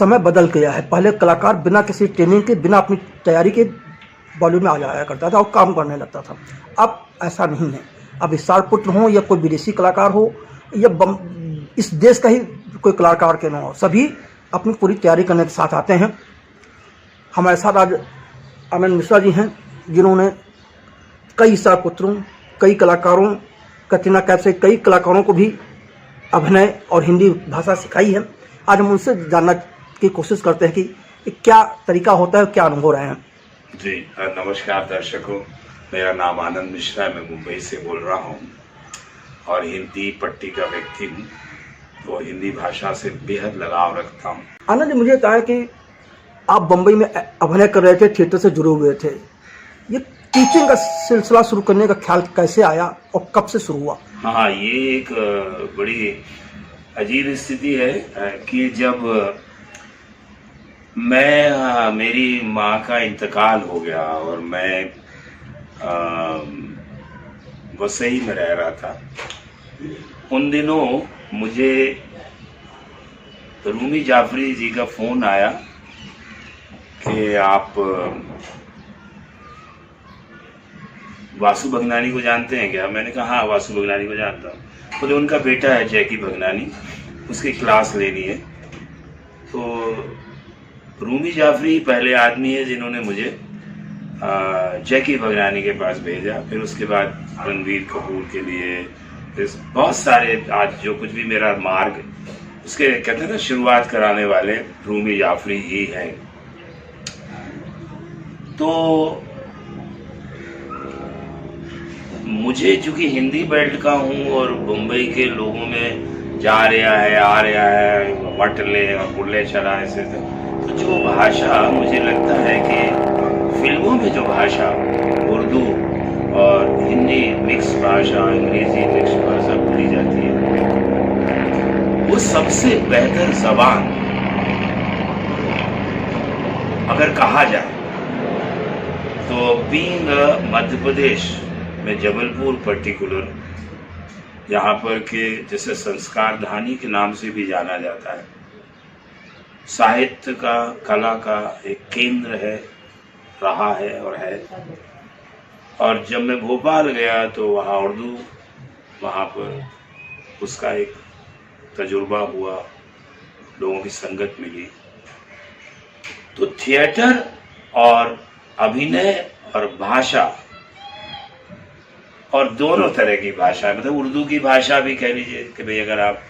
समय बदल गया है। पहले कलाकार बिना किसी ट्रेनिंग के, बिना अपनी तैयारी के बॉलीवुड में आ जाया करता था और काम करने लगता था। अब ऐसा नहीं है। अब स्टार पुत्र हो या कोई विदेशी कलाकार हो या इस देश का ही कोई कलाकार क्यों न हो, सभी अपनी पूरी तैयारी करने के साथ आते हैं। हमारे साथ आज आनंद मिश्रा जी हैं, जिन्होंने कई स्टार पुत्रों, कई कलाकारों, कटरीना कैफ से कई कलाकारों को भी अभिनय और हिंदी भाषा सिखाई है। आज हम उनसे जानना की कोशिश करते हैं कि क्या तरीका होता है, क्या अनुभव रहे हैं। जी नमस्कार दर्शकों, मेरा नाम आनंद मिश्रा है, मैं मुंबई से बोल रहा हूँ और हिंदी पट्टी का व्यक्ति हूँ, तो हिंदी भाषा से बेहद लगाव रखता हूँ। आनंद जी, मुझे बताया कि आप बम्बई में अभिनय कर रहे थे, थिएटर से जुड़े हुए थे। ये टीचिंग का सिलसिला शुरू करने का ख्याल कैसे आया और कब से शुरू हुआ? हाँ, ये एक बड़ी अजीब स्थिति है कि जब मेरी माँ का इंतकाल हो गया और मैं वसई में रह रहा था, उन दिनों मुझे रूमी जाफरी जी का फोन आया कि आप वासु भगनानी को जानते हैं क्या? मैंने कहा हाँ, वासु भगनानी को जानता हूँ। बोले उनका बेटा है जैकी भगनानी, उसकी क्लास लेनी है। तो रूमी जाफरी पहले आदमी है जिन्होंने मुझे जैकी भगनानी के पास भेजा। फिर उसके बाद रणबीर कपूर के लिए, फिर बहुत सारे, आज जो कुछ भी मेरा मार्ग, उसके कहते हैं ना, शुरुआत कराने वाले रूमी जाफरी ही हैं। तो मुझे चूंकि हिंदी बेल्ट का हूँ और मुंबई के लोगों में जा रहा है, आ रहा है, मटले और बुल्ले चला, ऐसे तो जो भाषा मुझे लगता है कि फिल्मों में जो भाषा उर्दू और हिंदी मिक्स भाषा, अंग्रेजी मिक्स भाषा बोली जाती है, वो सबसे बेहतर जबान अगर कहा जाए तो बीइंग मध्य प्रदेश में जबलपुर पर्टिकुलर, यहाँ पर के जैसे संस्कार धानी के नाम से भी जाना जाता है, साहित्य का, कला का एक केंद्र है, रहा है और है। और जब मैं भोपाल गया तो वहाँ उर्दू, वहाँ पर उसका एक तजुर्बा हुआ, लोगों की संगत मिली। तो थिएटर और अभिनय और भाषा, और दोनों तरह की भाषा, मतलब उर्दू की भाषा भी कह लीजिए कि भाई अगर आप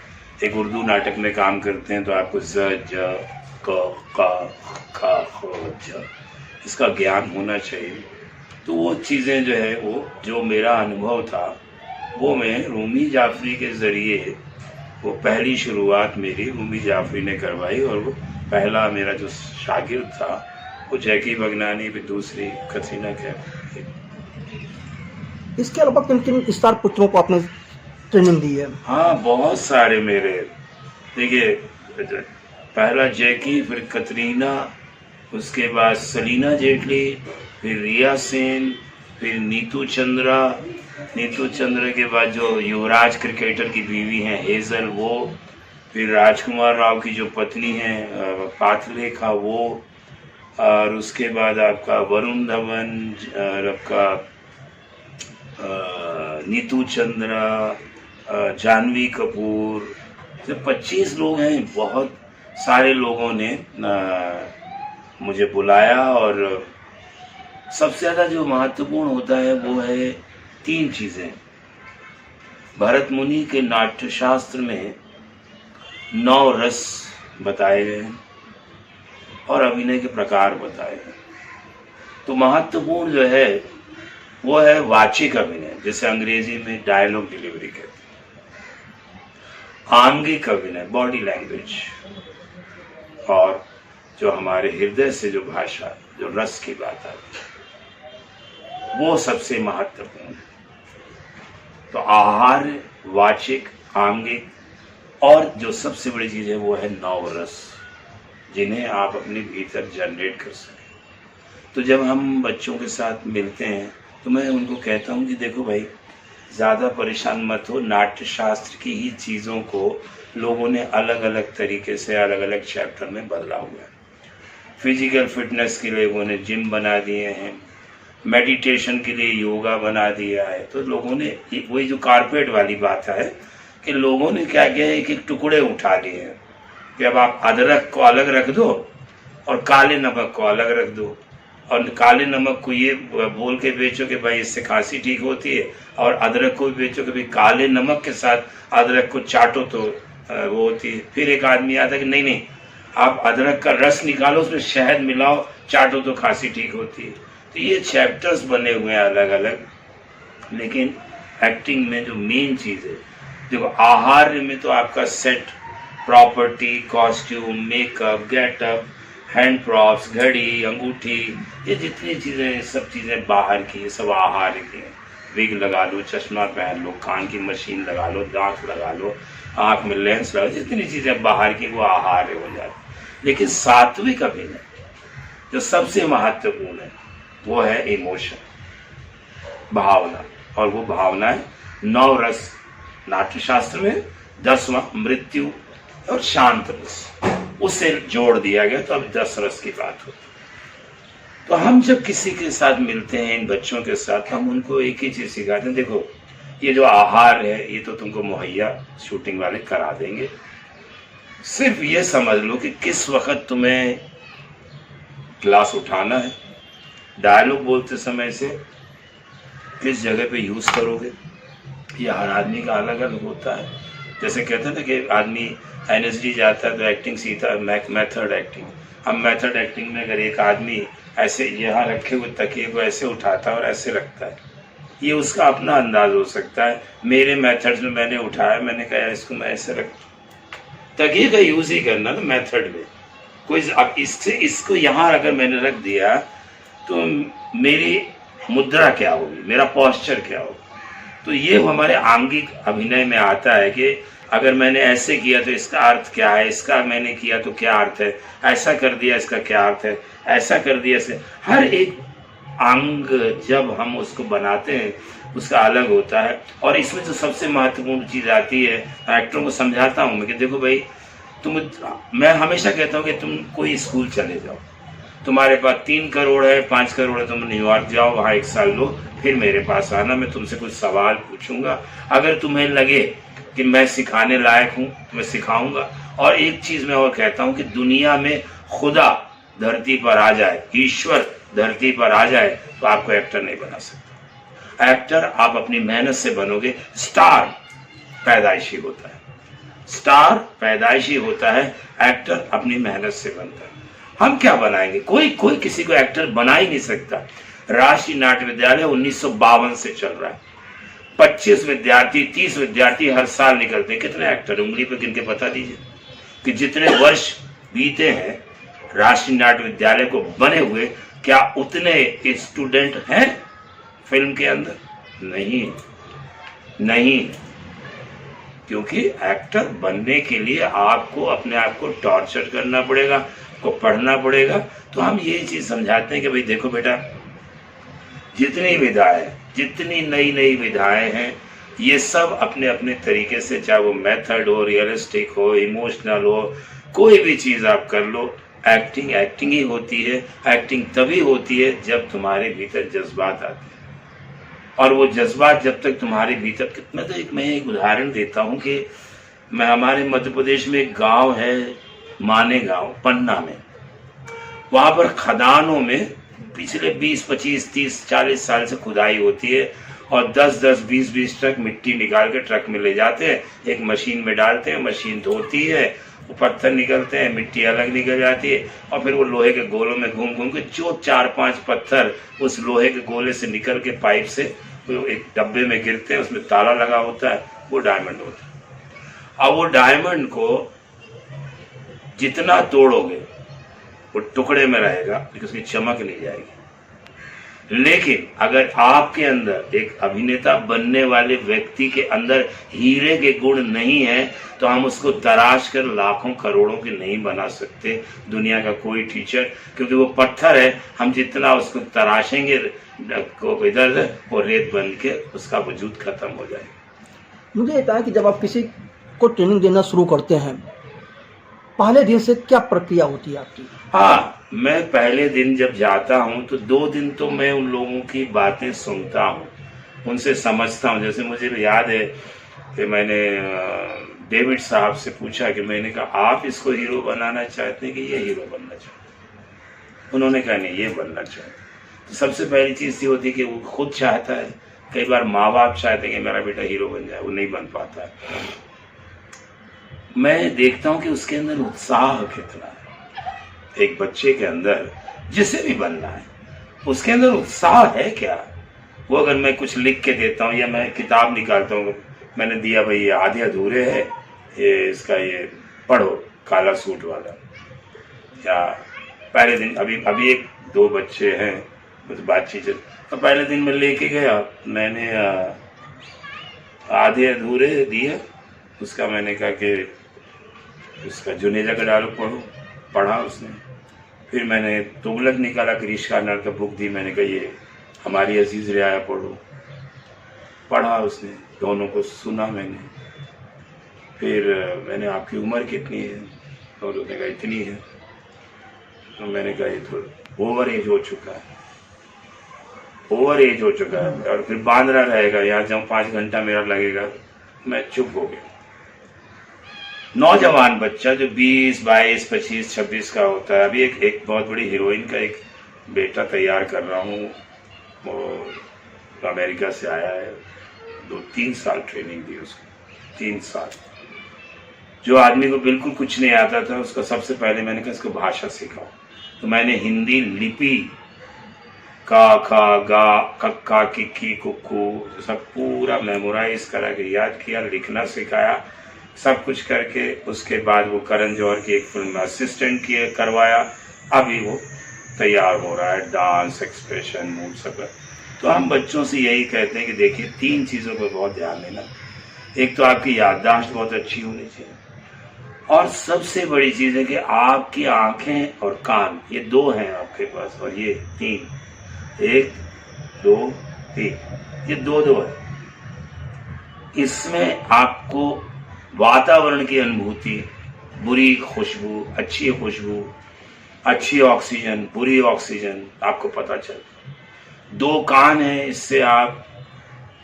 एक उर्दू नाटक में काम करते हैं तो आपको ज, ज, क, ख, ज इसका ज्ञान होना चाहिए। तो वो चीज़ें जो है, वो जो मेरा अनुभव था, वो मैं रूमी जाफरी के ज़रिए, वो पहली शुरुआत मेरी रूमी जाफरी ने करवाई। और वो पहला मेरा जो शागिर्द था वो जैकी भगनानी, भी दूसरी कटरीना कैफ। इसके अलावा किन किन स्टार पुत्रों को आपने ट्रेनिंग दी है? हाँ, बहुत सारे मेरे, देखिए, पहला जैकी, फिर कटरीना, उसके बाद सलीना जेटली, फिर रिया सेन, फिर नीतू चंद्रा, नीतू चंद्रा के बाद जो युवराज क्रिकेटर की बीवी हैं हेजल, वो, फिर राजकुमार राव की जो पत्नी हैं पाथलेखा, वो, और उसके बाद आपका वरुण धवन, और आपका नीतू चंद्रा, जानवी कपूर, जब 25 लोग हैं। बहुत सारे लोगों ने मुझे बुलाया। और सबसे ज़्यादा जो महत्वपूर्ण होता है वो है 3 चीज़ें। भरत मुनि के नाट्य शास्त्र में 9 रस बताए गए हैं और अभिनय के प्रकार बताए गए। तो महत्वपूर्ण जो है वो है वाचिक अभिनय, जिसे अंग्रेजी में डायलॉग डिलीवरी कहते हैं, आंगिक अभिनय, बॉडी लैंग्वेज, और जो हमारे हृदय से जो भाषा, जो रस की बात आती है, वो सबसे महत्वपूर्ण है। तो आहार, वाचिक, आंगिक, और जो सबसे बड़ी चीज़ है वो है 9 रस, जिन्हें आप अपने भीतर जनरेट कर सकें। तो जब हम बच्चों के साथ मिलते हैं तो मैं उनको कहता हूँ कि देखो भाई, ज़्यादा परेशान मत हो। नाट्य शास्त्र की ही चीज़ों को लोगों ने अलग अलग तरीके से अलग अलग चैप्टर में बदला हुआ है। फिजिकल फिटनेस के लिए लोगों ने जिम बना दिए हैं, मेडिटेशन के लिए योगा बना दिया है। तो लोगों ने वही जो कारपेट वाली बात है कि लोगों ने क्या किया है, एक एक टुकड़े उठा लिए हैं कि अब आप अदरक को अलग रख दो और काले नमक को अलग रख दो, और काले नमक को ये बोल के बेचो कि भाई इससे खांसी ठीक होती है, और अदरक को भी बेचो कि भाई काले नमक के साथ अदरक को चाटो तो वो होती है। फिर एक आदमी आता है कि नहीं नहीं, आप अदरक का रस निकालो, उसमें शहद मिलाओ, चाटो तो खांसी ठीक होती है। तो ये चैप्टर्स बने हुए हैं अलग अलग। लेकिन एक्टिंग में जो मेन चीज़ है, देखो आहार में तो आपका set, property, costume, makeup, getup, hand props, घड़ी, अंगूठी, ये जितनी चीज़ें, सब चीज़ें बाहर की है, सब आहार की हैं। विग लगा लो, चश्मा पहन लो, कान की मशीन लगा लो, दांत लगा लो, आँख में लेंस लगा लो, जितनी चीज़ें बाहर की वो आहार हो जाती। लेकिन सात्विक अभिनय जो सबसे महत्वपूर्ण है वो है इमोशन, भावना। और वो भावना है 9 रस नाट्यशास्त्र में, 10वां मृत्यु और शांत रस, उससे जोड़ दिया गया, तो अब 10 रस की बात होती। तो हम जब किसी के साथ मिलते हैं, इन बच्चों के साथ, हम उनको एक ही चीज़ सिखाते हैं, देखो ये जो आहार है ये तो तुमको मुहैया शूटिंग वाले करा देंगे, सिर्फ ये समझ लो कि किस वक्त तुम्हें ग्लास उठाना है, डायलॉग बोलते समय से किस जगह पे यूज़ करोगे, ये हर आदमी का अलग अलग होता है। जैसे कहते हैं ना कि आदमी एनएसडी जाता है तो एक्टिंग सीखता है, मेथड एक्टिंग। अब मेथड एक्टिंग में अगर एक आदमी ऐसे यहाँ रखे हुए तकिए को ऐसे उठाता है और ऐसे रखता है, ये उसका अपना अंदाज हो सकता है। मेरे मेथड्स में मैंने उठाया, मैंने कहा इसको मैं ऐसे रख, तकिए का यूज़ ही करना ना मेथड में। कोई अब इससे इसको यहाँ अगर मैंने रख दिया तो मेरी मुद्रा क्या होगी, मेरा पोस्चर क्या होगा। तो ये हमारे आंगिक अभिनय में आता है कि अगर मैंने ऐसे किया तो इसका अर्थ क्या है, इसका मैंने किया तो क्या अर्थ है, ऐसा कर दिया इसका क्या अर्थ है, ऐसा कर दिया से हर एक अंग जब हम उसको बनाते हैं उसका अलग होता है। और इसमें जो सबसे महत्वपूर्ण चीज़ आती है, एक्टरों को समझाता हूँ मैं कि देखो भाई मैं हमेशा कहता हूँ कि तुम कोई स्कूल चले जाओ, तुम्हारे पास 3 करोड़ है, 5 करोड़ है, तुम न्यूयॉर्क जाओ, वहाँ 1 साल लो, फिर मेरे पास आना, मैं तुमसे कुछ सवाल पूछूंगा। अगर तुम्हें लगे कि मैं सिखाने लायक हूँ तो मैं सिखाऊंगा। और एक चीज़ मैं और कहता हूँ कि दुनिया में खुदा धरती पर आ जाए, ईश्वर धरती पर आ जाए, तो आपको एक्टर नहीं बना सकता। एक्टर आप अपनी मेहनत से बनोगे। स्टार पैदाइशी होता है, स्टार पैदाइशी होता है, एक्टर अपनी मेहनत से बनता है। हम क्या बनाएंगे, कोई किसी को एक्टर बना ही नहीं सकता। राष्ट्रीय नाट्य विद्यालय 1952 से चल रहा है, 25 विद्यार्थी 30 विद्यार्थी हर साल निकलते हैं। कितने एक्टर उंगली पे गिन के बता दीजिए कि जितने वर्ष बीते हैं राष्ट्रीय नाट्य विद्यालय को बने हुए, क्या उतने स्टूडेंट हैं फिल्म के अंदर? नहीं, क्योंकि एक्टर बनने के लिए आपको अपने आप को टॉर्चर करना पड़ेगा, को पढ़ना पड़ेगा। तो हम ये चीज़ समझाते हैं कि भाई देखो बेटा, जितनी विधाएं, जितनी नई विधाएं हैं, ये सब अपने अपने तरीके से, चाहे वो मेथड हो, रियलिस्टिक हो, इमोशनल हो, कोई भी चीज़ आप कर लो, एक्टिंग ही होती है। एक्टिंग तभी होती है जब तुम्हारे भीतर जज्बात आते हैं, और वो जज्बात जब तक तुम्हारे भीतर, मैं एक उदाहरण देता हूँ कि मैं हमारे मध्य प्रदेश में एक गाँव है, माने गाँव, पन्ना में, वहाँ पर खदानों में पिछले 20, 25, 30, 40 साल से खुदाई होती है, और 10-10, 20-20 ट्रक मिट्टी निकाल के ट्रक में ले जाते हैं, एक मशीन में डालते हैं, मशीन धोती है, वो पत्थर निकलते हैं, मिट्टी अलग निकल जाती है, और फिर वो लोहे के गोलों में घूम के जो 4-5 पत्थर उस लोहे के गोले से निकल के पाइप से वो एक डब्बे में गिरते हैं, उसमें ताला लगा होता है, वो डायमंड होता है। अब वो डायमंड को जितना तोड़ोगे वो टुकड़े में रहेगा, लेकिन उसकी चमक नहीं जाएगी। लेकिन अगर आपके अंदर एक अभिनेता बनने वाले व्यक्ति के अंदर हीरे के गुण नहीं है तो हम उसको तराश कर लाखों करोड़ों के नहीं बना सकते दुनिया का कोई टीचर, क्योंकि वो पत्थर है, हम जितना उसको तराशेंगे इधर वो रेत बन के उसका वजूद खत्म हो जाएगा। मुझे बताएं कि जब आप किसी को ट्रेनिंग देना शुरू करते हैं, पहले दिन से क्या प्रक्रिया होती है आपकी? हाँ, मैं पहले दिन जब जाता हूँ तो 2 दिन तो मैं उन लोगों की बातें सुनता हूँ, उनसे समझता हूँ। जैसे मुझे याद है कि मैंने डेविड साहब से पूछा कि मैंने कहा आप इसको हीरो बनाना चाहते हैं कि ये हीरो बनना चाहते? उन्होंने कहा नहीं, ये बनना चाहते। तो सबसे पहली चीज़ ये होती है कि वो खुद चाहता है। कई बार माँ बाप चाहते हैं कि मेरा बेटा हीरो बन जाए, वो नहीं बन पाता है। मैं देखता हूँ कि उसके अंदर उत्साह कितना है। एक बच्चे के अंदर जिसे भी बनना है उसके अंदर उत्साह है क्या? वो अगर मैं कुछ लिख के देता हूँ या मैं किताब निकालता हूँ, मैंने दिया भाई ये आधे अधूरे है, ये इसका ये पढ़ो काला सूट वाला, या पहले दिन अभी 1-2 बच्चे हैं बस बातचीत, तो पहले दिन मैं लेके गया, मैंने आधे अधूरे दिए, उसका मैंने कहा कि उसका जुनेजा का डायलॉग पढ़ो, पढ़ा उसने। फिर मैंने तुगलक निकाला, क्रिश कार्नाड का बुक दी, मैंने कहा ये हमारी अजीज़ रियाया पढ़ो, पढ़ा उसने, दोनों को सुना मैंने। फिर मैंने आपकी उम्र कितनी है, और उसने कहा इतनी है, तो मैंने कहा ये तो ओवर एज हो चुका है, ओवर एज हो चुका है, और फिर बांद्रा रहेगा, यहाँ जाऊँ 5 घंटा मेरा लगेगा। मैं चुप हो गया। नौजवान बच्चा जो 20, 22, 25, 26 का होता है, अभी एक बहुत बड़ी हीरोइन का एक बेटा तैयार कर रहा हूँ, वो अमेरिका से आया है, 2-3 साल ट्रेनिंग दी उसको, 3 साल। जो आदमी को बिल्कुल कुछ नहीं आता था, उसको सबसे पहले मैंने कहा इसको भाषा सिखाओ। तो मैंने हिंदी लिपि का, खा, गा, कक्का, किक्की, कुक्कू सब पूरा मेमोराइज करा के याद किया, लिखना सिखाया, सब कुछ करके उसके बाद वो करण जौहर की एक फिल्म में असिस्टेंट किए करवाया। अभी वो तैयार हो रहा है, डांस, एक्सप्रेशन, मूड सब। तो हम बच्चों से यही कहते हैं कि देखिए 3 चीज़ों पर बहुत ध्यान देना। एक तो आपकी याददाश्त बहुत अच्छी होनी चाहिए, और सबसे बड़ी चीज़ है कि आपकी आंखें और कान, ये 2 हैं आपके पास, और ये 3, 1, 2, 3, ये 2 है। इसमें आपको वातावरण की अनुभूति, बुरी खुशबू, अच्छी ऑक्सीजन, बुरी ऑक्सीजन आपको पता चलता। 2 कान हैं, इससे आप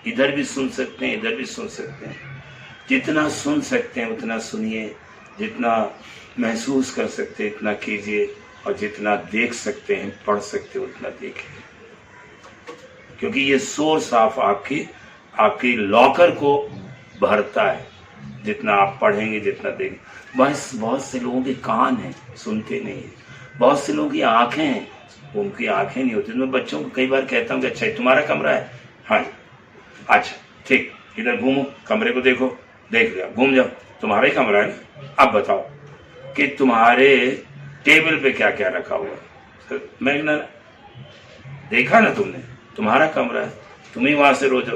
इधर भी सुन सकते हैं, इधर भी सुन सकते हैं। जितना सुन सकते हैं उतना सुनिए, जितना महसूस कर सकते हैं इतना कीजिए, और जितना देख सकते हैं, पढ़ सकते हैं उतना देखिए, क्योंकि ये सोर्स ऑफ आपकी लॉकर को भरता है। जितना आप पढ़ेंगे, जितना देखेंगे। बस बहुत से लोगों के कान हैं, सुनते नहीं है। बहुत से लोगों की आंखें हैं, उनकी आंखें नहीं होती। मैं बच्चों को कई बार कहता हूँ कि अच्छा तुम्हारा कमरा है, हाँ अच्छा ठीक, इधर घूमो, कमरे को देखो, देख लिया, घूम जाओ, तुम्हारा ही कमरा है। अब बताओ कि तुम्हारे टेबल पे क्या क्या रखा हुआ है। मैं ना देखा ना तुमने, तुम्हारा कमरा है, तुम ही वहां से रोज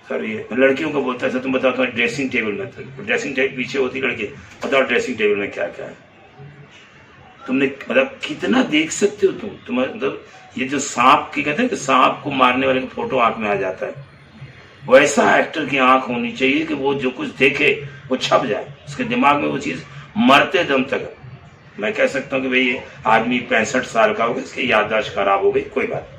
सर ये लड़कियों को बोलता है सर तुम बताओ तुम्हारे ड्रेसिंग टेबल में, ड्रेसिंग टेबल पीछे होती लड़की, बताओ ड्रेसिंग टेबल में क्या क्या है। तुमने मतलब कितना देख सकते हो तुम मतलब ये जो सांप की कहते हैं कि सांप को मारने वाले का फोटो आंख में आ जाता है, वैसा एक्टर की आंख होनी चाहिए कि वो जो कुछ देखे वो छप जाए उसके दिमाग में, वो चीज मरते दम तक। मैं कह सकता हूँ कि भाई ये आदमी 65 साल का हो गया, इसकी याददाश्त खराब हो गई, कोई बात।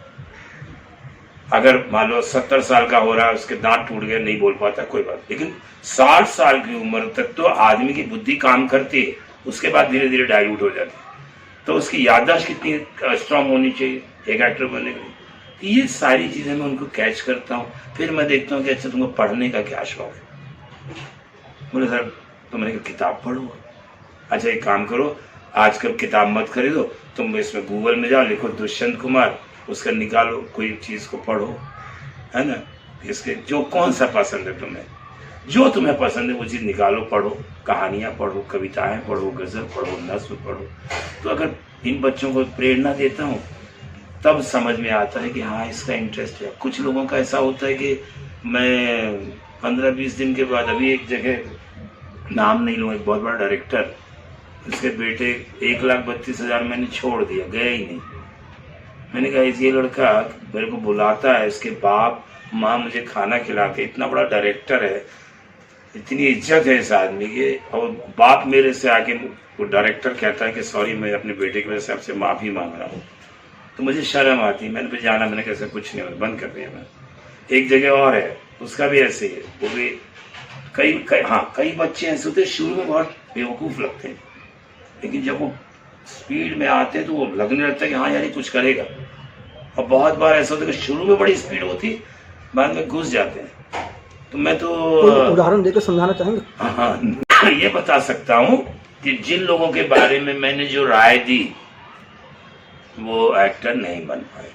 अगर मान लो 70 साल का हो रहा है, उसके दांत टूट गए, नहीं बोल पाता, कोई बात। लेकिन 60 साल की उम्र तक तो आदमी की बुद्धि काम करती है, उसके बाद धीरे धीरे डाइल्यूट हो जाती है। तो उसकी याददाश्त कितनी स्ट्रांग होनी चाहिए एक एक्टर बनने के लिए। तो ये सारी चीज़ें मैं उनको कैच करता हूँ। फिर मैं देखता हूँ कि अच्छा तुमको पढ़ने का क्या शौक है। बोले सर तुमने किताब पढ़ो। अच्छा एक काम करो, आजकल किताब मत खरीदो, तुम इसमें गूगल में जाओ, लिखो दुष्यंत कुमार, उसका निकालो, कोई चीज़ को पढ़ो, है ना। इसके जो कौन सा पसंद है तुम्हें, जो तुम्हें पसंद है वो चीज़ निकालो, पढ़ो, कहानियाँ पढ़ो, कविताएं पढ़ो, गज़ल पढ़ो, नज़्म पढ़ो। तो अगर इन बच्चों को प्रेरणा देता हूँ तब समझ में आता है कि हाँ इसका इंटरेस्ट है। कुछ लोगों का ऐसा होता है कि मैं 15-20 दिन के बाद, अभी एक जगह नाम नहीं लूँ, एक बहुत बड़ा डायरेक्टर, उसके बेटे 1,32,000 मैंने छोड़ दिया, गया ही नहीं। मैंने कहा ये लड़का मेरे को बुलाता है, इसके बाप माँ मुझे खाना खिला के, इतना बड़ा डायरेक्टर है, इतनी इज्जत है इस आदमी की, और बाप मेरे से आके वो डायरेक्टर कहता है कि सॉरी मैं अपने बेटे की वजह से आपसे माफ़ी मांग रहा हूँ। तो मुझे शर्म आती, मैंने फिर जाना, मैंने कैसे कुछ नहीं, बंद कर दिया। मैं एक जगह और है, उसका भी ऐसे ही है, वो भी कई बच्चे ऐसे होते हैं शुरू में बहुत बेवकूफ़ लगते हैं, लेकिन जब वो स्पीड में आते हैं तो वो लगने लगता है कि हाँ यार ये कुछ करेगा। और बहुत बार ऐसा होता है कि शुरू में बड़ी स्पीड होती, बाद में घुस जाते हैं। तो मैं तो उदाहरण देकर समझाना चाहेंगे? हाँ, ये बता सकता हूँ कि जिन लोगों के बारे में मैंने जो राय दी वो एक्टर नहीं बन पाए,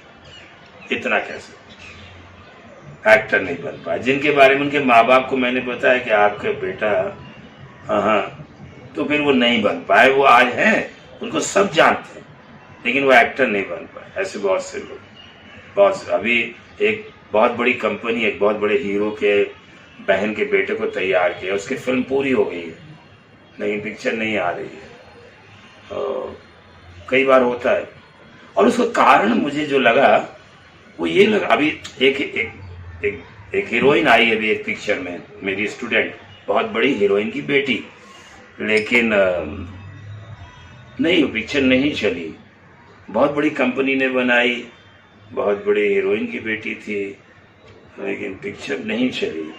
इतना कह सकते, एक्टर नहीं बन पाए। जिनके बारे में उनके माँ बाप को मैंने बताया कि आपका बेटा, हाँ, तो फिर वो नहीं बन पाए। वो आज हैं, उनको सब जानते हैं, लेकिन वो एक्टर नहीं बन पाए। ऐसे बहुत से लोग, बहुत। अभी एक बहुत बड़ी कंपनी, एक बहुत बड़े हीरो के बहन के बेटे को तैयार किया, उसकी फिल्म पूरी हो गई है, लेकिन पिक्चर नहीं आ रही है। कई बार होता है। और उसका कारण मुझे जो लगा वो ये लगा, अभी एक हीरोइन आई है अभी एक पिक्चर में, मेरी स्टूडेंट, बहुत बड़ी हीरोइन की बेटी, लेकिन नहीं, वो पिक्चर नहीं चली। बहुत बड़ी कंपनी ने बनाई, बहुत बड़ी हीरोइन की बेटी थी, लेकिन पिक्चर नहीं चली।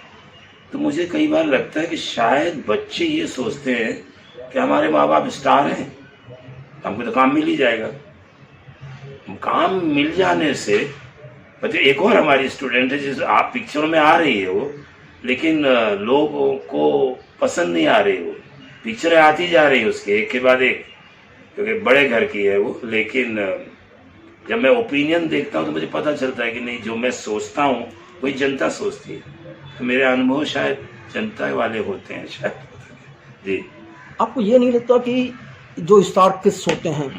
तो मुझे कई बार लगता है कि शायद बच्चे ये सोचते हैं कि हमारे माँ बाप स्टार हैं, हमको तो काम मिल ही जाएगा। काम मिल जाने से, मतलब एक और हमारी स्टूडेंट है जिस आप पिक्चरों में आ रही है वो, लेकिन लोगों को पसंद नहीं आ रही, वो पिक्चरें आती जा रही है उसकी एक के बाद एक, क्योंकि बड़े घर की है वो। लेकिन जब मैं ओपिनियन देखता हूँ तो मुझे पता चलता है कि नहीं, जो मैं सोचता हूँ वही जनता सोचती है। तो मेरे अनुभव शायद जनता वाले होते हैं शायद। जी, आपको ये नहीं लगता कि जो स्टार किड्स होते हैं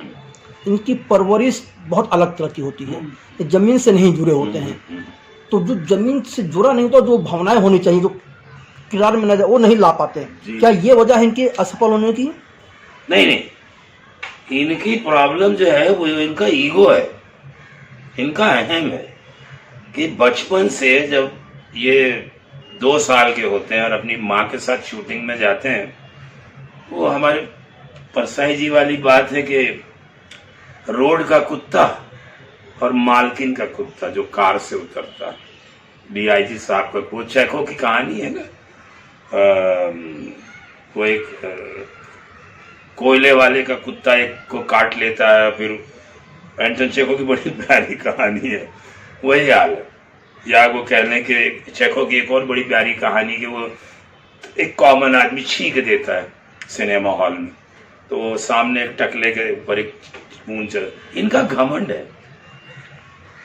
इनकी परवरिश बहुत अलग तरह की होती है, ये जमीन से नहीं जुड़े होते हैं, तो जो जमीन से जुड़ा नहीं होता, जो भावनाएं होनी चाहिए जो किरदार में नजर, वो नहीं ला पाते हैं। क्या ये वजह है इनके असफल होने की? नहीं, इनकी प्रॉब्लम जो है वो इनका ईगो है, इनका अहम है कि बचपन से जब ये 2 साल के होते हैं और अपनी माँ के साथ शूटिंग में जाते हैं, वो हमारे परसाई जी वाली बात है कि रोड का कुत्ता और मालकिन का कुत्ता जो कार से उतरता, DIG साहब का, वो चेखो की कहानी है ना। वो एक कोयले वाले का कुत्ता एक को काट लेता है, फिर एंटन चेखो की बड़ी प्यारी कहानी है, वही हाल है। या वो कहने के चेखो की एक और बड़ी प्यारी कहानी कि वो एक कॉमन आदमी छींक देता है सिनेमा हॉल में, तो सामने एक टकले के ऊपर एक स्पून चल। इनका घमंड है।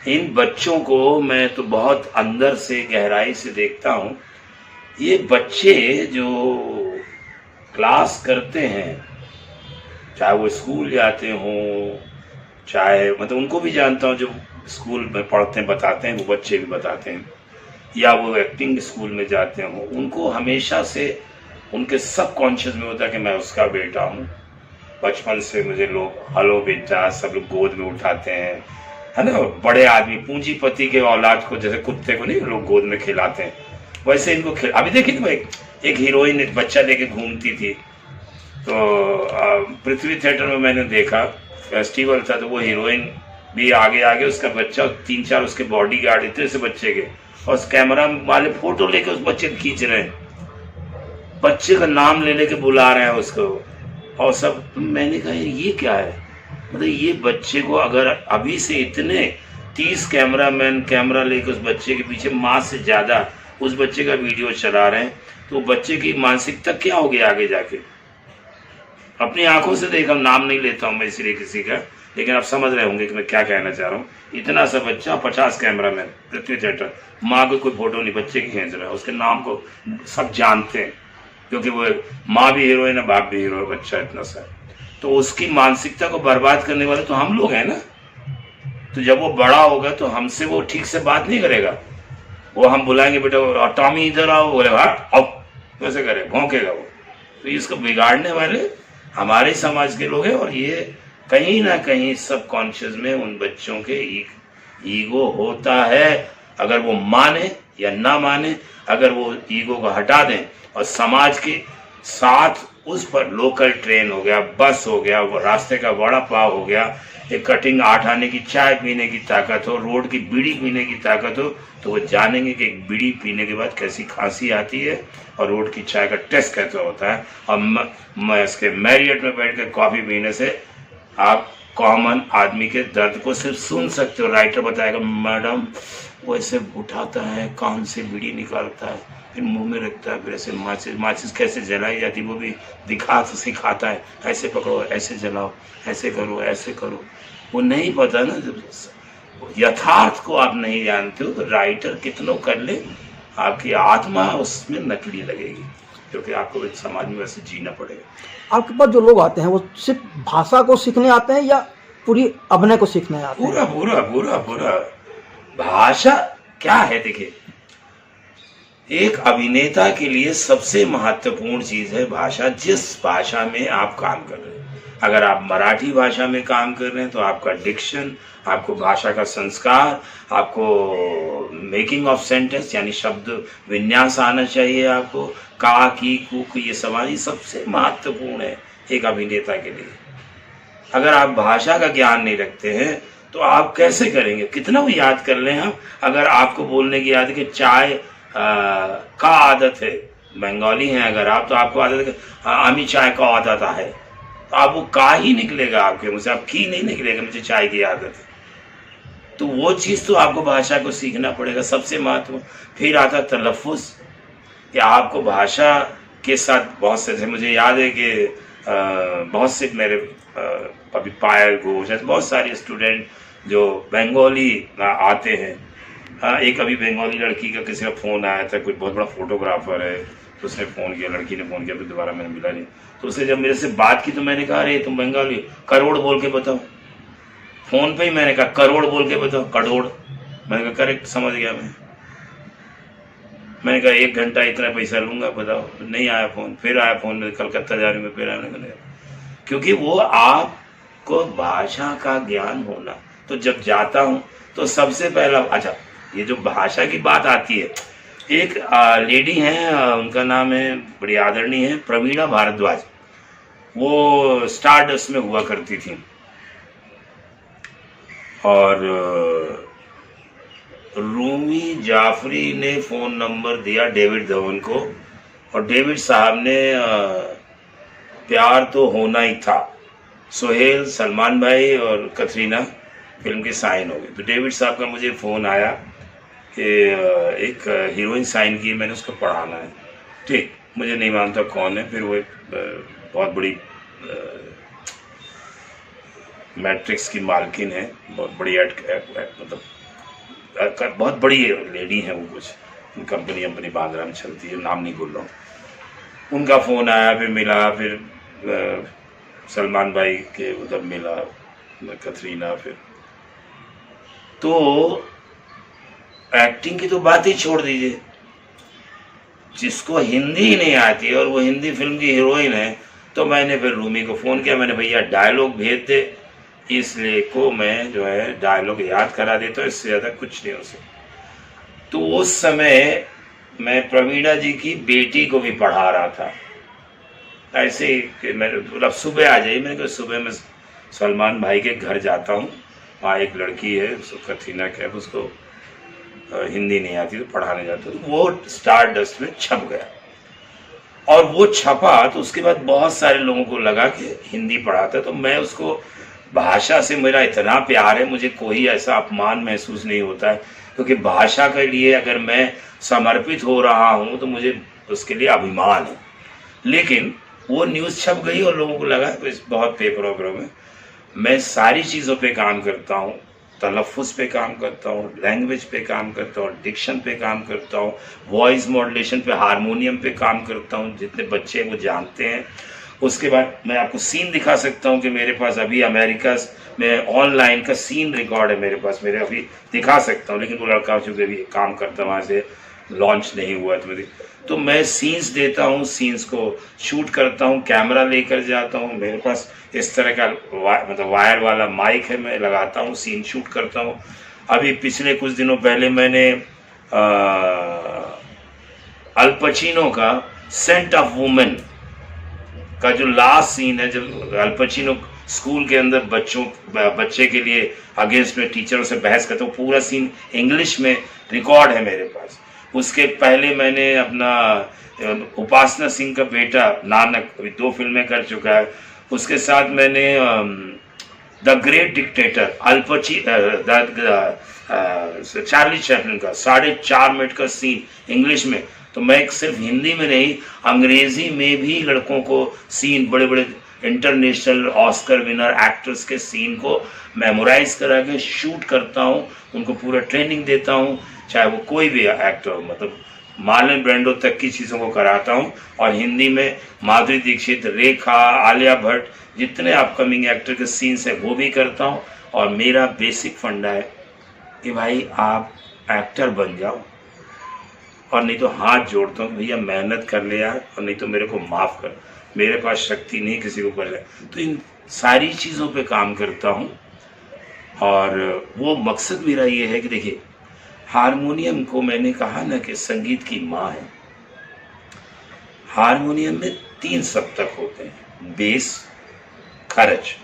इन बच्चों को मैं तो बहुत अंदर से गहराई से देखता हूँ। ये बच्चे जो क्लास करते हैं, चाहे वो स्कूल जाते हों, चाहे, मतलब उनको भी जानता हूँ जो स्कूल में पढ़ते हैं, बताते हैं, वो बच्चे भी बताते हैं, या वो एक्टिंग स्कूल में जाते हों, उनको हमेशा से उनके सब कॉन्शियस में होता है कि मैं उसका बेटा हूँ। बचपन से मुझे लोग हेलो बेटा, सब लोग गोद में उठाते हैं, है ना। बड़े आदमी, पूंजीपति के औलाद को जैसे कुत्ते को नहीं लोग गोद में खिलाते हैं, वैसे इनको अभी देखिए तो एक हीरोइन एक बच्चा लेके घूमती थी, तो पृथ्वी थिएटर में मैंने देखा, फेस्टिवल था, तो वो हीरोइन भी आगे आगे, उसका बच्चा, 3-4 उसके बॉडी गार्ड इतने से बच्चे के, और उस कैमरा वाले फोटो लेके उस बच्चे को खींच रहे हैं, बच्चे का नाम ले लेके बुला रहे हैं उसको, और सब। मैंने कहा ये क्या है, मतलब ये बच्चे को अगर अभी से इतने 30 कैमरामैन कैमरा लेके उस बच्चे के पीछे माँ से ज़्यादा उस बच्चे का वीडियो चला रहे हैं, तो बच्चे की मानसिकता क्या होगी आगे जाके। अपनी आंखों से देखा, नाम नहीं लेता हूँ मैं इसलिए किसी का, लेकिन आप समझ रहे होंगे कि मैं क्या कहना चाह रहा हूँ। इतना सा बच्चा, 50 कैमरामैन, पृथ्वी थिएटर, माँ को कोई फोटो नहीं, बच्चे की खींच रहा है, उसके नाम को सब जानते हैं, क्योंकि वो माँ भी हीरोइन है, बाप भी हीरो है, बच्चा इतना सा। तो उसकी मानसिकता को बर्बाद करने वाले तो हम लोग हैं ना। तो जब वो बड़ा होगा तो हमसे वो ठीक से बात नहीं करेगा। वो हम बुलाएंगे बेटा टॉमी इधर आओ, बोले आओ, कैसे करे, भौंकेगा वो। तो इसको बिगाड़ने वाले हमारे समाज के लोग हैं। और ये कहीं ना कहीं सब कॉन्शियस में उन बच्चों के ईगो होता है। अगर वो माने या ना माने, अगर वो ईगो को हटा दें और समाज के साथ उस पर लोकल ट्रेन हो गया, बस हो गया, वो रास्ते का वड़ा पाव हो गया, एक कटिंग 8 आने की चाय पीने की ताकत हो, रोड की बीड़ी पीने की ताकत हो, तो वो जानेंगे कि एक बीड़ी पीने के बाद कैसी खांसी आती है और रोड की चाय का टेस्ट कैसा होता है। और मैं इसके मैरियट में बैठ कर कॉफ़ी पीने से आप कॉमन आदमी के दर्द को सिर्फ सुन सकते हो। राइटर बताएगा मैडम वो ऐसे उठाता है, कान से बीड़ी निकालता है, फिर मुंह में रखता है, फिर ऐसे माचिस कैसे जलाई जाती है वो भी सिखाता है, ऐसे पकड़ो, ऐसे जलाओ, ऐसे करो, ऐसे करो। वो नहीं पता ना, जब यथार्थ को आप नहीं जानते हो तो राइटर कितनों कर ले, आपकी आत्मा उसमें नकली लगेगी, क्योंकि आपको समाज में वैसे जीना पड़ेगा। आपके पास जो लोग आते हैं वो सिर्फ भाषा को सीखने आते हैं या पूरी अभिनय को सीखने आते हैं? पूरा भाषा क्या है, देखिए एक अभिनेता के लिए सबसे महत्वपूर्ण चीज है भाषा। जिस भाषा में आप काम कर रहे हैं, अगर आप मराठी भाषा में काम कर रहे हैं तो आपका डिक्शन, आपको भाषा का संस्कार, आपको मेकिंग ऑफ सेंटेंस यानी शब्द विन्यास आना चाहिए, आपको का की कु ये सवाल सबसे महत्वपूर्ण है एक अभिनेता के लिए। अगर आप भाषा का ज्ञान नहीं रखते हैं तो आप कैसे करेंगे, कितना वो याद कर लें आप। अगर आपको बोलने की आदत कि चाय का आदत है, बंगाली हैं अगर आप, तो आपको आदत है आमी चाय का आदत है, तो आप वो का ही निकलेगा आपके मुझसे, आप की नहीं निकलेगा, मुझे चाय की आदत है। तो वो चीज़ तो आपको भाषा को सीखना पड़ेगा, सबसे महत्वपूर्ण। फिर आता तलफ़ुज़ कि आपको भाषा के साथ बहुत से, मुझे याद है कि बहुत से मेरे अभी पायल घोष, बहुत सारे स्टूडेंट जो बंगाली आते हैं। हाँ, एक अभी बंगाली लड़की का किसी का फ़ोन आया था, कोई बहुत बड़ा फोटोग्राफर है, तो उसने फ़ोन किया, लड़की ने फ़ोन किया, फिर दोबारा मैंने मिला नहीं। तो उससे जब मेरे से बात की तो मैंने कहा अरे तुम बंगाली, करोड़ बोल के बताओ। फ़ोन पे ही मैंने कहा करोड़ बोल के बताओ, करोड़। मैंने कहा करेक्ट, समझ गया मैंने कहा 1 घंटा इतना पैसा लूँगा, बताओ। नहीं आया फ़ोन, फिर आया फ़ोन, मेरे कलकत्ता जाने में फिर आने, क्योंकि वो आपको भाषा का ज्ञान होना। तो जब जाता हूँ तो सबसे पहला, अच्छा ये जो भाषा की बात आती है, एक लेडी हैं, उनका नाम है, बड़ी आदरणीय है, प्रवीणा भारद्वाज। वो स्टारडस्ट में हुआ करती थी और रूमी जाफरी ने फ़ोन नंबर दिया डेविड धवन को, और डेविड साहब ने प्यार तो होना ही था, सोहेल, सलमान भाई और कतरीना फिल्म के साइन हो गए। तो डेविड साहब का मुझे फ़ोन आया कि एक हीरोइन साइन की, मैंने उसको पढ़ाना है। ठीक, मुझे नहीं मानता कौन है। फिर वो एक बहुत बड़ी मैट्रिक्स की मालकिन है, बहुत बड़ी मतलब बहुत बड़ी लेडी है वो, कुछ कंपनी बांद्रा में चलती है, नाम नहीं बोल रहा हूँ। उनका फ़ोन आया, फिर मिला, फिर सलमान भाई के उधर मिला, कतरीना। फिर तो एक्टिंग की तो बात ही छोड़ दीजिए, जिसको हिंदी ही नहीं आती और वो हिंदी फिल्म की हीरोइन है, तो मैंने फिर रूमी को फ़ोन किया, मैंने भैया डायलॉग भेज दे, इसलिए को मैं जो है डायलॉग याद करा देता हूँ, इससे ज़्यादा कुछ नहीं हो सकता। तो उस समय मैं प्रवीणा जी की बेटी को भी पढ़ा रहा था, ऐसे ही मैं मतलब सुबह आ जाइए, मैंने कहा सुबह मैं सलमान भाई के घर जाता हूँ, वहाँ एक लड़की है, उसको कतरीना कैफ, उसको हिंदी नहीं आती तो पढ़ाने जाता हूँ। वो स्टारडस्ट में छप गया, और वो छपा तो उसके बाद बहुत सारे लोगों को लगा कि हिंदी पढ़ाता है। तो मैं उसको, भाषा से मेरा इतना प्यार है, मुझे कोई ऐसा अपमान महसूस नहीं होता है, क्योंकि भाषा के लिए अगर मैं समर्पित हो रहा हूँ तो मुझे उसके लिए अभिमान है। लेकिन वो न्यूज़ छप गई और लोगों को लगा, बहुत पेपरों में मैं सारी चीज़ों पे काम करता हूँ, तलफ़ुज़ पे काम करता हूँ, लैंग्वेज पे काम करता हूँ, डिक्शन पे काम करता हूँ, वॉइस मॉड्यूलेशन पे, हारमोनियम पे काम करता हूँ। जितने बच्चे वो जानते हैं, उसके बाद मैं आपको सीन दिखा सकता हूँ कि मेरे पास अभी अमेरिका में ऑनलाइन का सीन रिकॉर्ड है मेरे पास, मेरे अभी दिखा सकता हूँ, लेकिन वो लड़का चूँकि अभी काम करता वहाँ से लॉन्च नहीं हुआ तो मैं सीन्स देता हूँ, सीन्स को शूट करता हूँ, कैमरा लेकर जाता हूँ, मेरे पास इस तरह का मतलब वायर वाला माइक है, मैं लगाता हूँ, सीन शूट करता हूँ। अभी पिछले कुछ दिनों पहले मैंने अल पचिनो का सेंट ऑफ वुमेन का जो लास्ट सीन है, जब अल पचिनो स्कूल के अंदर बच्चे के लिए अगेंस्ट में टीचरों से बहस करते, वो पूरा सीन इंग्लिश में रिकॉर्ड है मेरे पास। उसके पहले मैंने अपना उपासना सिंह का बेटा नानक, अभी 2 फिल्में कर चुका है, उसके साथ मैंने the great dictator Charlie Chaplin का 4.5 मिनट का सीन इंग्लिश में। तो मैं सिर्फ हिंदी में नहीं, अंग्रेजी में भी लड़कों को सीन, बड़े बड़े इंटरनेशनल ऑस्कर विनर एक्टर्स के सीन को मेमोराइज करा के शूट करता हूँ, उनको पूरा ट्रेनिंग देता हूँ, चाहे वो कोई भी एक्टर हो, मतलब मार्लन ब्रांडो तक की चीज़ों को कराता हूँ। और हिंदी में माधुरी दीक्षित, रेखा, आलिया भट्ट, जितने अपकमिंग एक्टर के सीन्स हैं वो भी करता हूँ। और मेरा बेसिक फंडा है कि भाई आप एक्टर बन जाओ, और नहीं तो हाथ जोड़ता हूँ भैया मेहनत कर ले यार, और नहीं तो मेरे को माफ़ कर, मेरे पास शक्ति नहीं किसी को कर ले। तो इन सारी चीज़ों पे काम करता हूँ। और वो मकसद मेरा ये है कि देखिए, हारमोनियम को मैंने कहा ना कि संगीत की माँ है। हारमोनियम में 3 सप्तक होते हैं, बेस, खरज,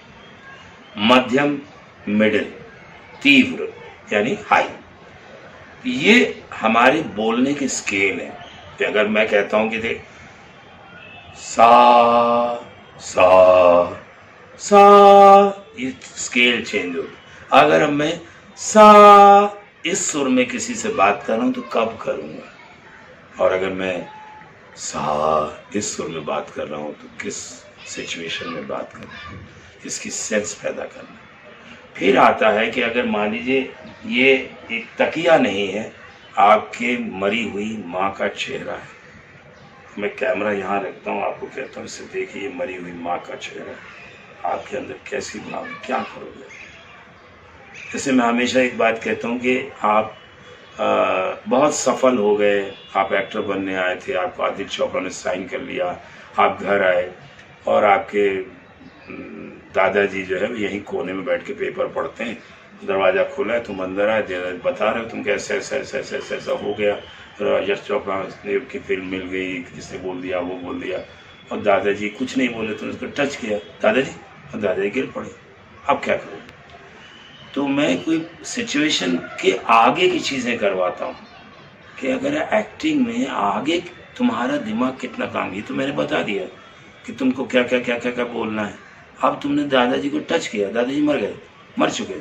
मध्यम, मिडिल, तीव्र यानी हाई। ये हमारे बोलने के स्केल है कि अगर मैं कहता हूं कि देख सा सा सा, ये स्केल चेंज हो। अगर अब मैं सा इस सुर में किसी से बात कर रहा हूं तो कब करूंगा, और अगर मैं सा इस सुर में बात कर रहा हूं तो किस सिचुएशन में बात करूं, इसकी सेंस पैदा करना। फिर आता है कि अगर मान लीजिए ये एक तकिया नहीं है, आपके मरी हुई माँ का चेहरा है, मैं कैमरा यहाँ रखता हूँ, आपको कहता हूँ इसे देखिए, ये मरी हुई माँ का चेहरा है, आपके अंदर कैसी भाव, क्या करोगे। जैसे मैं हमेशा एक बात कहता हूँ कि आप बहुत सफल हो गए, आप एक्टर बनने आए थे, आपको आदित्य चोपड़ा ने साइन कर लिया, आप घर आए और आपके दादाजी जो है यहीं कोने में बैठ के पेपर पढ़ते हैं, दरवाज़ा खुला है, तुम अंदर आए, बता रहे हो तुम कैसे ऐसा हो गया, यश चोपड़ा की फिल्म मिल गई, किसने बोल दिया, वो बोल दिया, और दादाजी कुछ नहीं बोले, तुमने उसको टच किया, दादाजी, और दादाजी गिर पड़े, अब क्या करोगे। तो मैं कोई सिचुएशन के आगे की चीज़ें करवाता हूँ कि अगर एक्टिंग में आगे तुम्हारा दिमाग कितना काम, ये तो मैंने बता दिया कि तुमको क्या क्या क्या क्या क्या बोलना है। अब तुमने दादाजी को टच किया, दादाजी मर गए, मर चुके,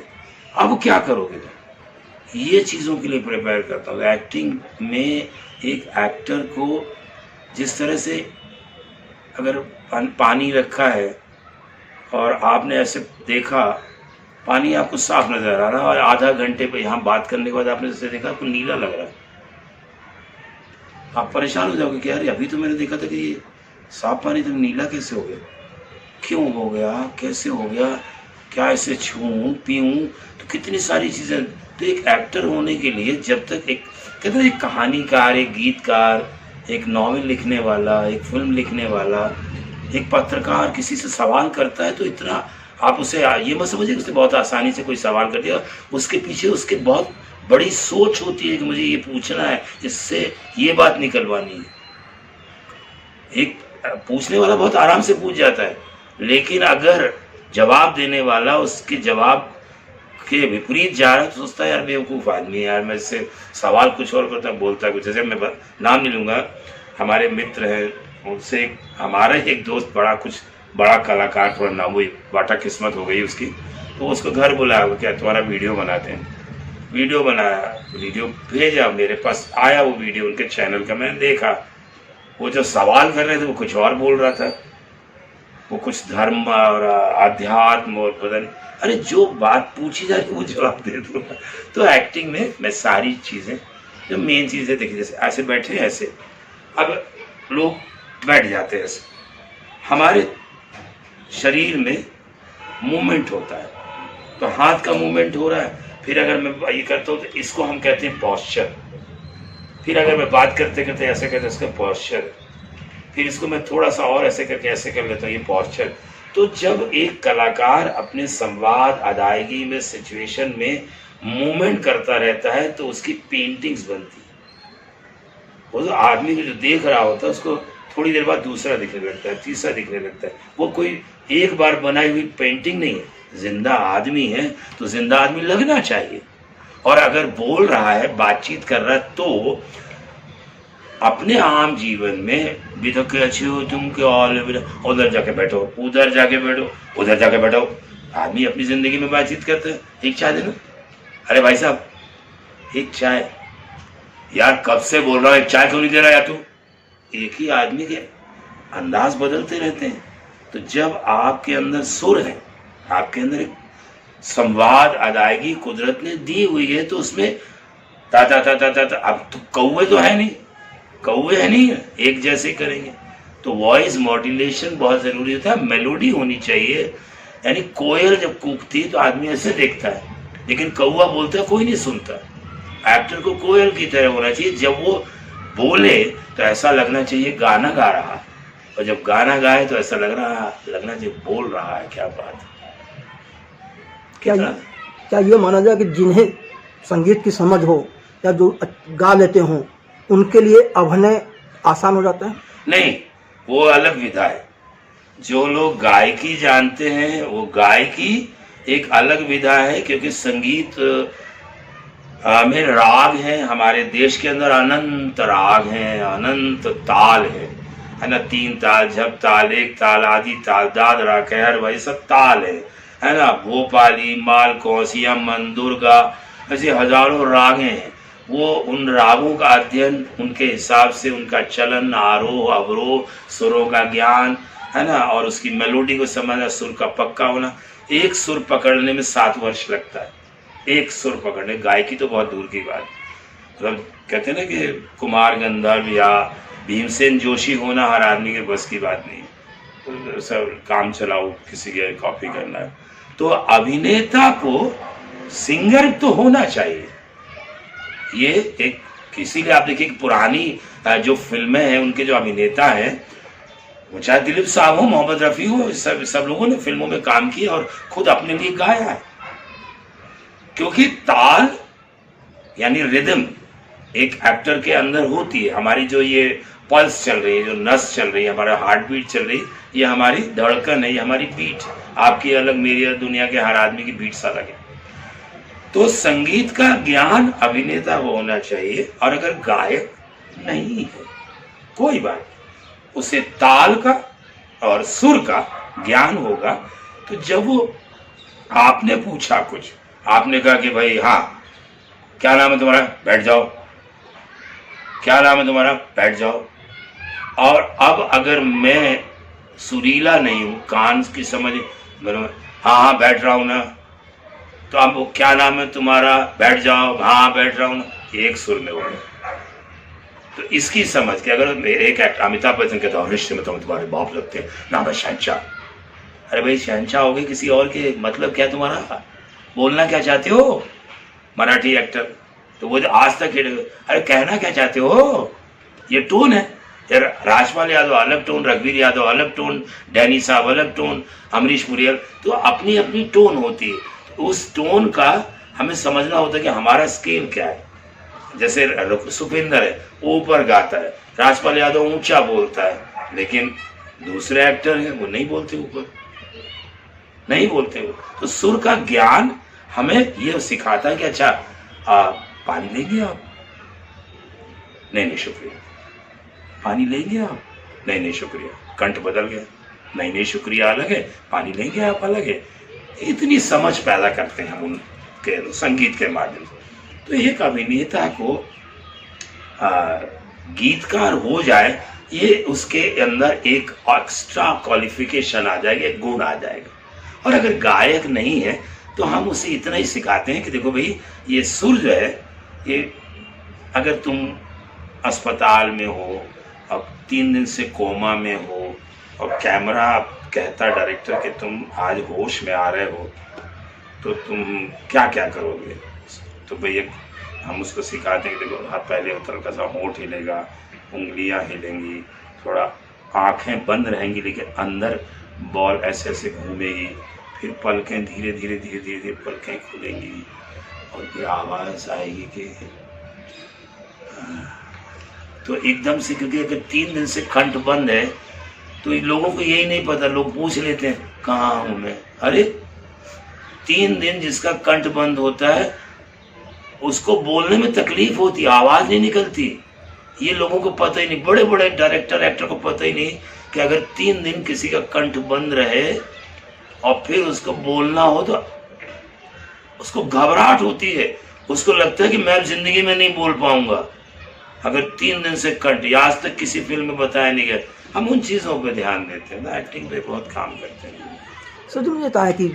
अब क्या करोगे तुम। ये चीज़ों के लिए प्रिपेयर करता हूँ। एक्टिंग में एक एक्टर को जिस तरह से अगर पानी रखा है और आपने ऐसे देखा, पानी आपको साफ नजर आ रहा है, और आधा घंटे पे यहाँ बात करने के बाद आपने जैसे देखा आपको नीला लग रहा है, आप परेशान हो जाओगे कि यार अभी तो मैंने देखा था कि ये साफ पानी तो नीला कैसे हो गया, क्यों हो गया, कैसे हो गया, क्या इसे छूऊं पीऊं, तो कितनी सारी चीज़ें। तो एक एक्टर होने के लिए जब तक एक कहते हैं एक कहानीकार, एक गीतकार, एक नॉवेल लिखने वाला, एक फिल्म लिखने वाला, एक पत्रकार किसी से सवाल करता है, तो इतना आप उसे ये मत समझिए कि उसने बहुत आसानी से कोई सवाल कर दिया, उसके पीछे उसके बहुत बड़ी सोच होती है कि मुझे ये पूछना है, इससे ये बात निकलवानी है। एक पूछने वाला बहुत आराम से पूछ जाता है, लेकिन अगर जवाब देने वाला उसके जवाब के विपरीत जा रहा है तो सोचता है यार बेवकूफ़ आदमी है यार, मैं इससे सवाल कुछ और करता बोलता कुछ। जैसे मैं नाम नहीं लूँगा, हमारे मित्र हैं, उनसे हमारा एक दोस्त बड़ा कलाकार, थोड़ा नाम हुई बाटा किस्मत हो गई उसकी, तो उसको घर बुलाया, क्या तुम्हारा वीडियो बनाते हैं, वीडियो बनाया, वीडियो भेजा, मेरे पास आया वो वीडियो उनके चैनल का, मैंने देखा वो जो सवाल कर रहे थे वो कुछ और बोल रहा था, वो कुछ धर्म और आध्यात्म और पता नहीं, अरे जो बात पूछी जा रही वो जवाब दे दूँगा। तो एक्टिंग में मैं सारी चीज़ें जो मेन चीज़ें देखिए, जैसे ऐसे बैठे ऐसे, अब लोग बैठ जाते हैं ऐसे, हमारे शरीर में मूवमेंट होता है, तो हाथ का मूवमेंट हो रहा है, फिर अगर मैं ये करता हूँ तो इसको हम कहते हैं पॉस्चर, फिर अगर मैं बात करते करते ऐसे करते इसका पॉस्चर, फिर इसको मैं थोड़ा सा और ऐसे करके ऐसे कर लेता हूँ, ये पॉस्चर। तो जब एक कलाकार अपने संवाद, अदायगी में, सिचुएशन में मूवमेंट करता रहता है तो उसकी पेंटिंग्स बनती है। वो तो आदमी को जो देख रहा होता है उसको थोड़ी देर बाद दूसरा दिखने लगता है, तीसरा दिखने लगता है। वो कोई एक बार बनाई हुई पेंटिंग नहीं है, जिंदा आदमी है तो जिंदा आदमी लगना चाहिए। और अगर बोल रहा है, बातचीत कर रहा है, तो अपने आम जीवन में भी तो कैसे हो तुम, क्या उधर जाके बैठो, उधर जाके बैठो, उधर जाके बैठो। आदमी अपनी जिंदगी में बातचीत करता है, एक चाय देना, अरे भाई साहब एक चाय, यार कब से बोल रहा हूं एक चाय क्यों नहीं दे रहा यार तू। एक ही आदमी के अंदाज बदलते रहते हैं। तो जब आपके अंदर सुर है, आपके अंदर एक संवाद, अदायगी कुदरत ने दी हुई है, तो उसमें ता ता ता ता ता, ता अब तो कौवे तो है नहीं, कौवे है नहीं, एक जैसे करेंगे। तो वॉइस मॉड्यूलेशन बहुत जरूरी होता है, मेलोडी होनी चाहिए। यानी कोयल जब कूकती है तो आदमी ऐसे देखता है, लेकिन कौवा बोलता है कोई नहीं सुनता। एक्टर को कोयल की तरह होना चाहिए, जब वो बोले तो ऐसा लगना चाहिए गाना गा रहा है, और जब गाना गाए तो ऐसा लगना चाहिए बोल रहा है। क्या बात है। क्या ये माना जाए कि जिन्हें संगीत की समझ हो या जो गा लेते हों उनके लिए अभिनय आसान हो जाता है? नहीं, वो अलग विधा है। जो लोग गायकी जानते हैं वो गायकी एक अलग विधा है, क्योंकि संगीत में राग हैं। हमारे देश के अंदर अनंत राग हैं, अनंत ताल है ना, 3 ताल, झप ताल, 1 ताल, आदि ताल, दादरा, कहर, वही सब ताल है ना। भोपाली, मालकोस, यमन, दुर्गा, ऐसे हजारों राग हैं। वो उन रागों का अध्ययन, उनके हिसाब से उनका चलन, आरोह अवरोह, सुरों का ज्ञान है ना, और उसकी मेलोडी को समझना, सुर का पक्का होना। एक सुर पकड़ने में 7 वर्ष लगता है, एक सुर पकड़ने। गायकी तो बहुत दूर की बात। मतलब कहते हैं ना कि कुमार गंधर्व या भीमसेन जोशी होना हर आदमी के बस की बात नहीं है। तो सब काम चलाओ, किसी के कॉपी करना है। तो अभिनेता को सिंगर तो होना चाहिए। ये एक, इसीलिए आप देखिए पुरानी जो फिल्में हैं उनके जो अभिनेता हैं, वो चाहे दिलीप साहब हो, मोहम्मद रफ़ी हो, सब लोगों ने फिल्मों में काम किया और खुद अपने लिए गाया है। क्योंकि ताल यानी रिदम एक एक्टर के अंदर होती है। हमारी जो ये पल्स चल रही है, जो नस चल रही है, हमारा हार्ट बीट चल रही है, ये हमारी धड़कन है, ये हमारी बीट। आपकी अलग, मेरी अलग, दुनिया के हर आदमी की बीट्स अलग है। तो संगीत का ज्ञान अभिनेता को होना चाहिए। और अगर गायक नहीं है, कोई बात, उसे ताल का और सुर का ज्ञान होगा। तो जब वो आपने पूछा कुछ, आपने कहा कि भाई हाँ क्या नाम है तुम्हारा, बैठ जाओ, क्या नाम है तुम्हारा, बैठ जाओ। और अब अगर मैं सुरीला नहीं हूं, कान की समझ, हाँ हाँ बैठ रहा हूं ना, तो अब क्या नाम है तुम्हारा, बैठ जाओ, हाँ बैठ रहा हूं ना, एक सुर में होगा। तो इसकी समझ के अगर एक अमिताभ बच्चन कहता हूँ रिश्ते में तो तुम्हारे बाप लगते हैं, ना मैं शहंशाह। अरे भाई शहंशाह हो गए किसी और के, मतलब क्या तुम्हारा, बोलना क्या चाहते हो मराठी एक्टर। तो वो आज तक अरे कहना क्या चाहते हो, ये टोन है यार। राजपाल यादव अलग टोन, रघुवीर यादव अलग टोन, डैनी साहब अलग टोन, अमरीश पुरी, तो अपनी अपनी टोन होती है। तो उस टोन का हमें समझना होता है कि हमारा स्केल क्या है। जैसे सुखविंदर है ऊपर गाता है, राजपाल यादव ऊंचा बोलता है, लेकिन दूसरे एक्टर हैं वो नहीं बोलते ऊपर, नहीं बोलते वो। तो सुर का ज्ञान हमें ये सिखाता है कि अच्छा पानी लेंगे आप, नहीं नहीं शुक्रिया, पानी लेंगे आप, नहीं नहीं शुक्रिया, कंठ बदल गया, नहीं नहीं शुक्रिया अलग है, पानी लेंगे आप अलग है। इतनी समझ पैदा करते हैं हम उनके संगीत के माध्यम से। तो एक अभिनेता को गीतकार हो जाए, ये उसके अंदर एक एक्स्ट्रा क्वालिफिकेशन आ जाएगी, एक गुण आ जाएगा। और अगर गायक नहीं है तो हम उसे इतना ही सिखाते हैं कि देखो भाई ये सुर जो है, ये अगर तुम अस्पताल में हो, अब 3 दिन से कोमा में हो और कैमरा कहता डायरेक्टर कि तुम आज होश में आ रहे हो तो तुम क्या क्या करोगे, तो भैया हम उसको सिखाते हैं कि देखो हाथ पहले हल्का सा होंठ हिलेगा, उंगलियां हिलेंगी, थोड़ा आंखें बंद रहेंगी लेकिन अंदर बॉल ऐसे ऐसे घूमेगी, फिर पलकें धीरे धीरे धीरे धीरे धीरे पलकें खुलेंगी और फिर आवाज़ आएगी कि तो एकदम से, क्योंकि अगर 3 दिन से कंठ बंद है तो इन लोगों को यही नहीं पता, लोग पूछ लेते हैं कहाँ हूँ मैं। अरे 3 दिन जिसका कंठ बंद होता है उसको बोलने में तकलीफ होती, आवाज़ नहीं निकलती। ये लोगों को पता ही नहीं, बड़े बड़े डायरेक्टर एक्टर को पता ही नहीं कि अगर 3 दिन किसी का कंठ बंद रहे और फिर उसको बोलना हो तो उसको घबराहट होती है, उसको लगता है कि मैं जिंदगी में नहीं बोल पाऊंगा अगर 3 दिन से कंठ। आज तक किसी फिल्म में बताया नहीं गया। हम उन चीज़ों पे ध्यान देते हैं ना, एक्टिंग पे बहुत काम करते हैं। सर जी मुझे बताया कि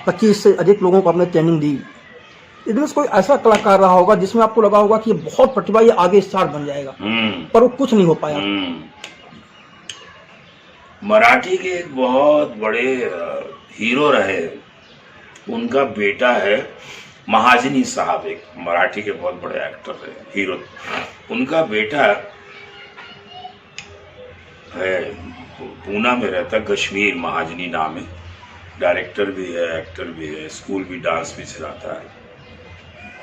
25 से अधिक लोगों को आपने ट्रेनिंग दी, इनमें से कोई ऐसा कलाकार रहा होगा जिसमें आपको लगा होगा कि ये बहुत प्रतिभा, ये आगे स्टार बन जाएगा, पर वो कुछ नहीं हो पाया? मराठी के एक बहुत बड़े हीरो रहे, उनका बेटा है महाजनी साहब, एक मराठी के बहुत बड़े एक्टर है, हीरो। उनका बेटा है, पूना में रहता, कश्मीर, महाजनी नाम है, डायरेक्टर भी है, एक्टर भी है, स्कूल भी डांस भी चलाता है।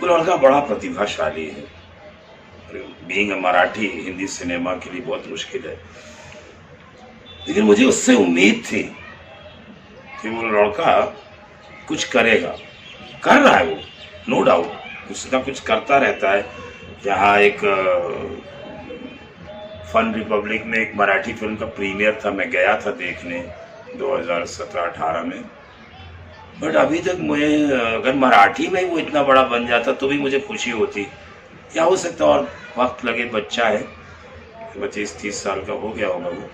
वो लड़का बड़ा प्रतिभाशाली है, being a Marathi Hindi cinema के लिए बहुत मुश्किल है, लेकिन मुझे उससे उम्मीद थी कि वो लड़का कुछ करेगा, कर रहा है वो, नो डाउट, कुछ ना कुछ करता रहता है। यहाँ एक फन रिपब्लिक में एक मराठी फिल्म का प्रीमियर था, मैं गया था देखने 2017-18 में, बट अभी तक मुझे अगर मराठी में वो इतना बड़ा बन जाता तो भी मुझे खुशी होती, या हो सकता और वक्त लगे, बच्चा है, 25-30 साल का हो गया होगा वो।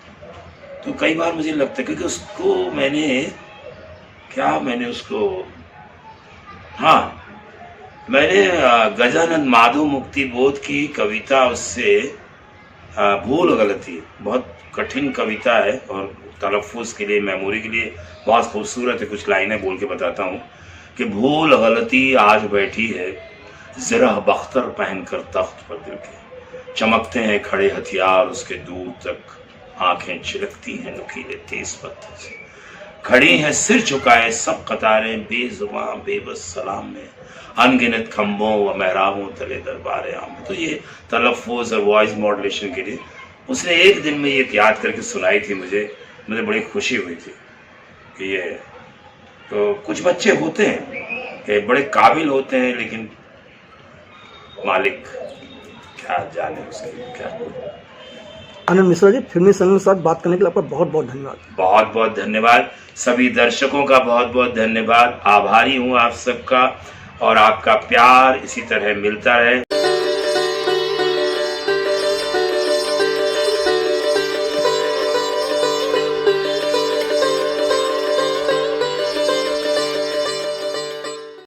तो कई बार मुझे लगता है क्योंकि उसको मैंने उसको मैंने गजानन माधव मुक्ति बोध की कविता उससे भूल गलती, बहुत कठिन कविता है और तलफ़ुज़ के लिए, मेमोरी के लिए बहुत खूबसूरत है। कुछ लाइनें बोल के बताता हूँ कि भूल गलती आज बैठी है ज़रा बख्तर पहनकर तख्त पर दिल के, चमकते हैं खड़े हथियार उसके दूर तक, आंखें छिलकती हैं नुकीले तेज पत्थर से, खड़ी हैं सिर झुकाए सब कतारें बेजुबां बेबस सलाम में, अनगिनत खम्भों व महराबों तले दरबार आम। तो ये तलफ़ुज़ और वॉइस मॉड्यूलेशन के लिए उसने एक दिन में ये याद करके सुनाई थी, मुझे बड़ी खुशी हुई थी कि ये तो कुछ बच्चे होते हैं कि बड़े काबिल होते हैं, लेकिन मालिक क्या जाने उसके क्या। आनंद मिश्रा जी, फिल्मी संघ के साथ बात करने के लिए आपका बहुत बहुत धन्यवाद। बहुत बहुत धन्यवाद, सभी दर्शकों का बहुत बहुत धन्यवाद, आभारी हूँ आप सबका, और आपका प्यार इसी तरह मिलता रहे।